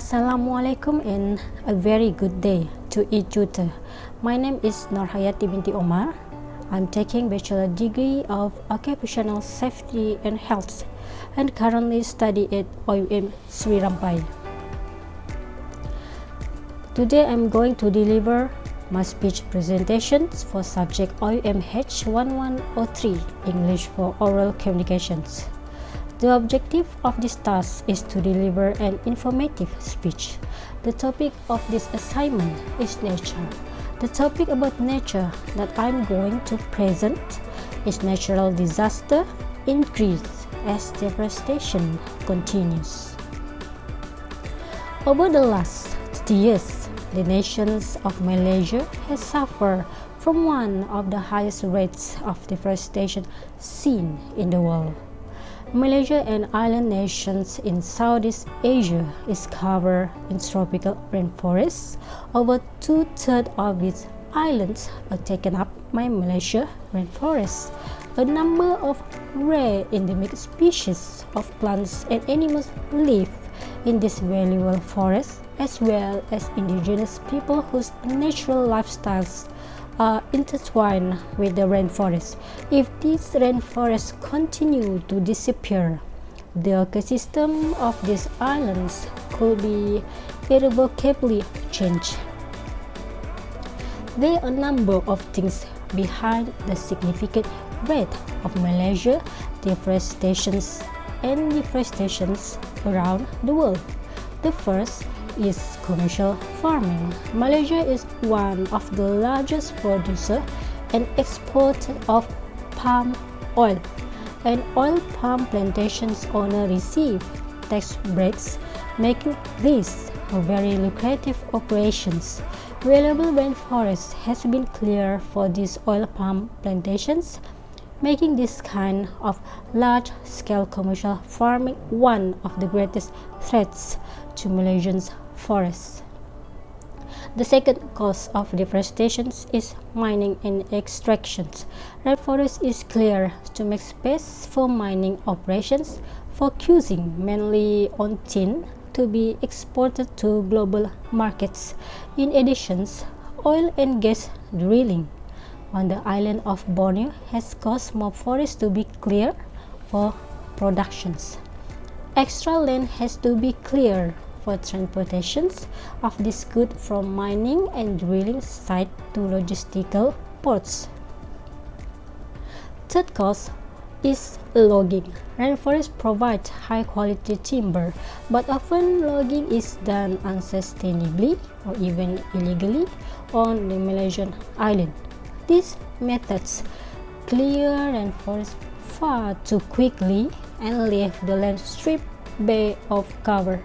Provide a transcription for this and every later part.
Assalamualaikum and a very good day to each tutor. My name is Norhayati binti Omar. I'm taking bachelor degree of Occupational Safety and Health and currently study at OUMH1303. Today I'm going to deliver my speech presentations for subject OUMH1303 English for Oral Communications. The objective of this task is to deliver an informative speech. The topic of this assignment is nature. The topic about nature that I'm going to present is natural disaster increase as deforestation continues. Over the last 30 years, the nations of Malaysia has suffered from one of the highest rates of deforestation seen in the world. Malaysia, an island nation in Southeast Asia, is covered in tropical rainforests. Over 2/3 of its islands are taken up by Malaysia rainforests. A number of rare endemic species of plants and animals live in this valuable forest, as well as indigenous people whose natural lifestyles are intertwined with the rainforest. If these rainforests continue to disappear, the ecosystem of these islands could be irrevocably changed. There are a number of things behind the significant rate of Malaysia deforestations around the world. The first is commercial farming. Malaysia is one of the largest producer and exporter of palm oil, and oil palm plantations owner receive tax breaks, making this a very lucrative operations. Valuable rainforest has been cleared for these oil palm plantations, making this kind of large-scale commercial farming one of the greatest threats to Malaysians' forests. The second cause of deforestation is mining and extractions. Rainforest is cleared to make space for mining operations, focusing mainly on tin to be exported to global markets. In addition, oil and gas drilling on the island of Borneo has caused more forests to be cleared for productions. Extra land has to be cleared for transportations of this good from mining and drilling site to logistical ports. Third cause is logging. Rainforests provide high quality timber, but often logging is done unsustainably or even illegally on the Malaysian island. These methods clear rainforests far too quickly and leave the land stripped bare of cover.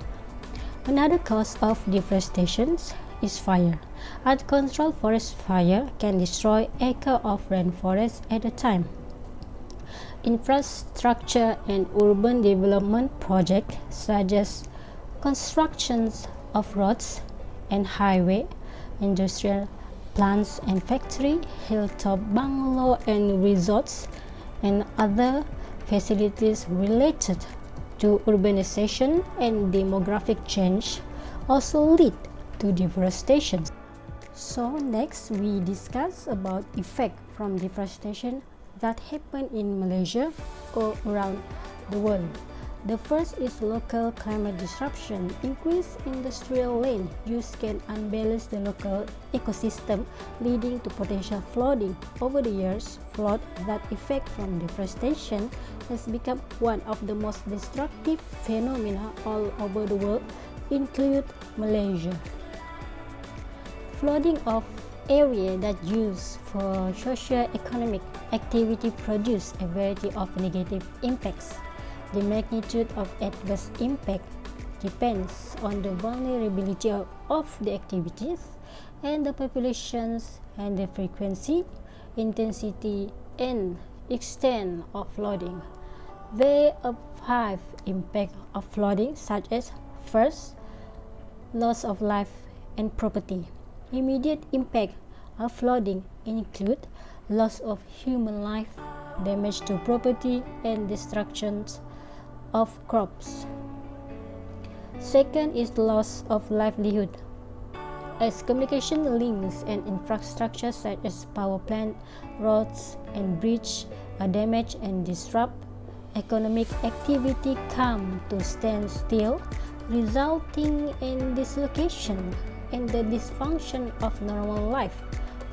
Another cause of deforestation is fire. Uncontrolled forest fire can destroy acres of rainforest at a time. Infrastructure and urban development projects such as constructions of roads and highway, industrial plants and factory, hilltop bungalow and resorts, and other facilities related to urbanization and demographic change also lead to deforestation. So next we discuss about effect from deforestation that happen in Malaysia or around the world. The first is local climate disruption. Increased industrial land use can unbalance the local ecosystem, leading to potential flooding. Over the years, flood that effect from deforestation has become one of the most destructive phenomena all over the world, include Malaysia. Flooding of area that used for socio-economic activity produce a variety of negative impacts. The magnitude of adverse impact depends on the vulnerability of the activities and the populations and the frequency, intensity, and extent of flooding. There are 5 impacts of flooding, such as first, loss of life and property. Immediate impact of flooding include loss of human life, damage to property, and destruction of crops. Second is loss of livelihood. As communication links and infrastructure such as power plant, roads, and bridges are damaged and disrupt, economic activity come to stand still, resulting in dislocation and the dysfunction of normal life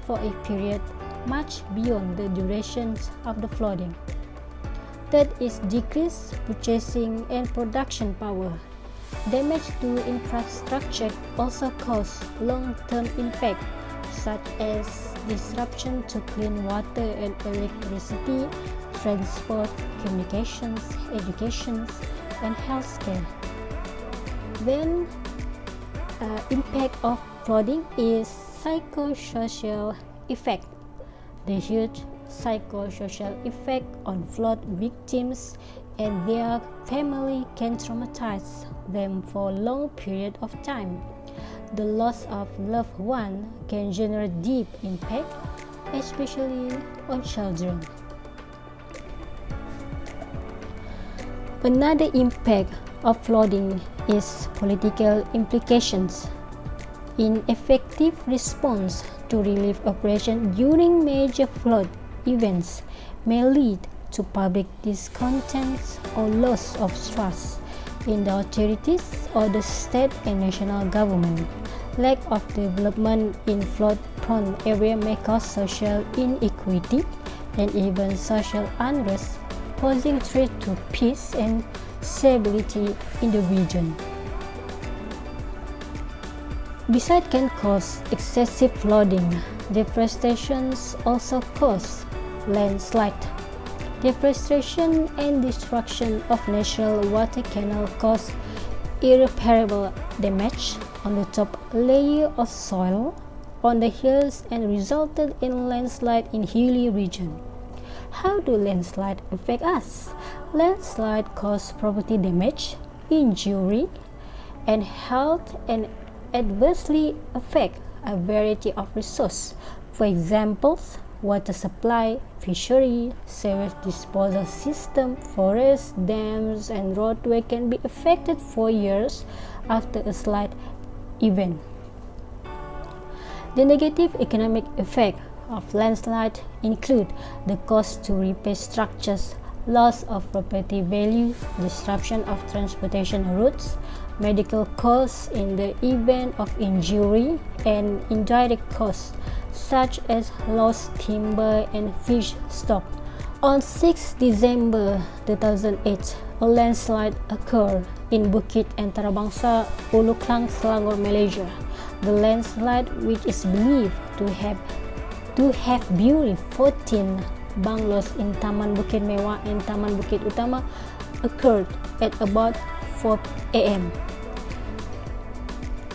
for a period much beyond the duration of the flooding. Third is decreased purchasing and production power. Damage to infrastructure also cause long-term impact, such as disruption to clean water and electricity, transport, communications, education, and healthcare. Then, impact of flooding is psychosocial effect. The huge psychosocial effect on flood victims and their family can traumatize them for a long period of time. The loss of loved one can generate deep impact, especially on children. Another impact of flooding is political implications. Ineffective response to relief operations during major flood events may lead to public discontent or loss of trust in the authorities or the state and national government. Lack of development in flood-prone areas may cause social inequity and even social unrest, posing threat to peace and stability in the region. Besides can cause excessive flooding, deforestation also cause landslide. Deforestation and destruction of natural water canals cause irreparable damage on the top layer of soil on the hills and resulted in landslide in hilly region. How do landslides affect us? Landslides cause property damage, injury, and health and adversely affect a variety of resources. For example, water supply, fishery, sewage disposal system, forests, dams, and roadway can be affected for years after a slide event. The negative economic effect of landslide include the cost to repair structures, loss of property value, disruption of transportation routes, medical costs in the event of injury, and indirect costs such as lost timber and fish stock. On 6 December 2008, a landslide occurred in Bukit Antarabangsa, Ulu Klang, Selangor, Malaysia. The landslide, which is believed to have buried 14 bungalows in Taman Bukit Mewah and Taman Bukit Utama, occurred at about 4 a.m.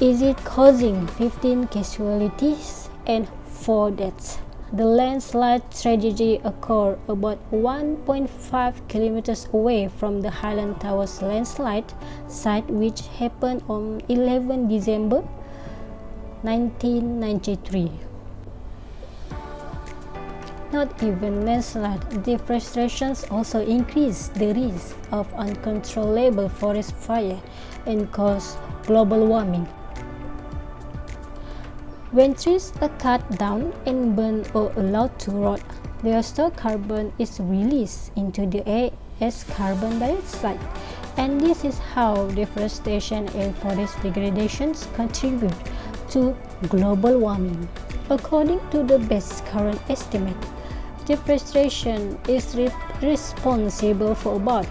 It causing 15 casualties and 4 deaths. The landslide tragedy occurred about 1.5 kilometers away from the Highland Towers landslide site, which happened on 11 December 1993. Not even landslide, deforestation also increase the risk of uncontrollable forest fire and cause global warming. When trees are cut down and burned or allowed to rot, their stored carbon is released into the air as carbon dioxide, and this is how deforestation and forest degradation contribute to global warming. According to the best current estimate, deforestation is responsible for about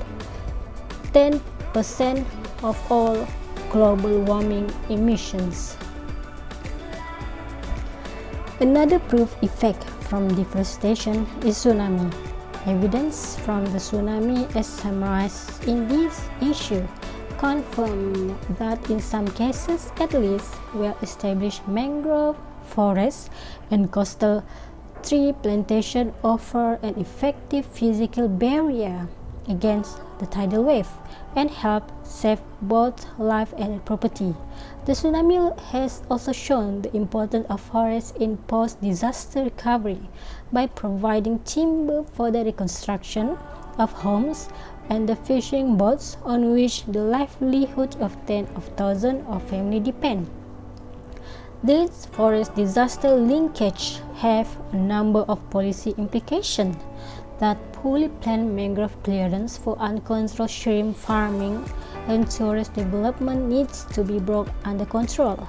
10% of all global warming emissions. Another proof effect from deforestation is tsunami. Evidence from the tsunami as summarized in this issue confirm that in some cases at least well-established mangrove forests and coastal tree plantation offer an effective physical barrier against the tidal wave and help save both life and property. The tsunami has also shown the importance of forests in post-disaster recovery by providing timber for the reconstruction, of homes and the fishing boats on which the livelihood of tens of thousands of families depend. These forest disaster linkages have a number of policy implications that poorly planned mangrove clearance for uncontrolled shrimp farming and tourist development needs to be brought under control,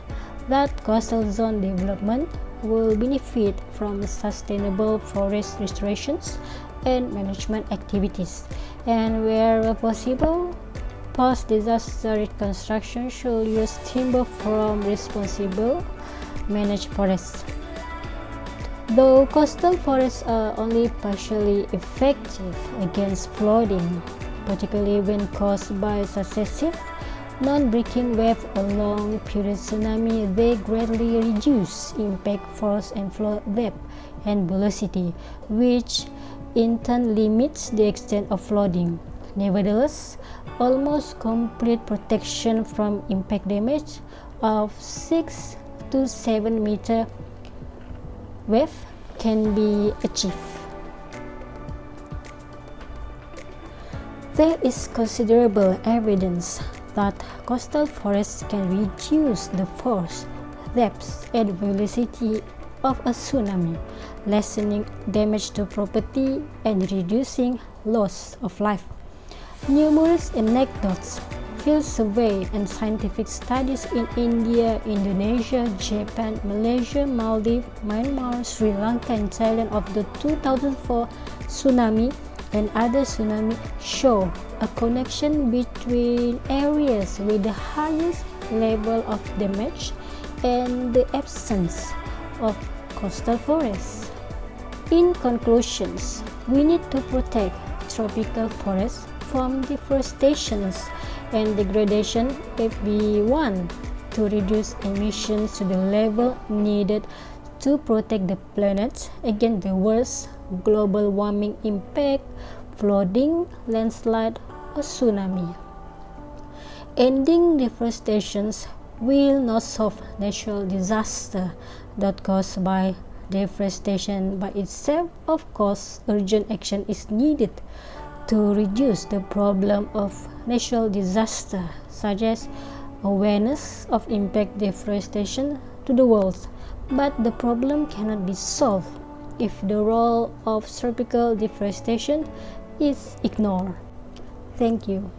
that coastal zone development will benefit from sustainable forest restorations and management activities, and where possible, post-disaster reconstruction should use timber from responsible managed forests. Though coastal forests are only partially effective against flooding, particularly when caused by successive non-breaking waves or long period tsunami, they greatly reduce impact force and flow depth and velocity, which in turn limits the extent of flooding. Nevertheless, almost complete protection from impact damage of 6 to 7 meter wave can be achieved. There is considerable evidence that coastal forests can reduce the force, depth, and velocity of a tsunami, lessening damage to property and reducing loss of life. Numerous anecdotes, field survey, and scientific studies in India, Indonesia, Japan, Malaysia, Maldives, Myanmar, Sri Lanka, and Thailand of the 2004 tsunami and other tsunamis show a connection between areas with the highest level of damage and the absence of coastal forests. In conclusions, we need to protect tropical forests from deforestation and degradation if we want to reduce emissions to the level needed to protect the planet against the worst global warming impact, flooding, landslide, or tsunami. Ending deforestation will not solve natural disaster that caused by deforestation by itself. Of course, urgent action is needed to reduce the problem of natural disaster, such as awareness of impact deforestation to the world. But the problem cannot be solved if the role of tropical deforestation is ignored. Thank you.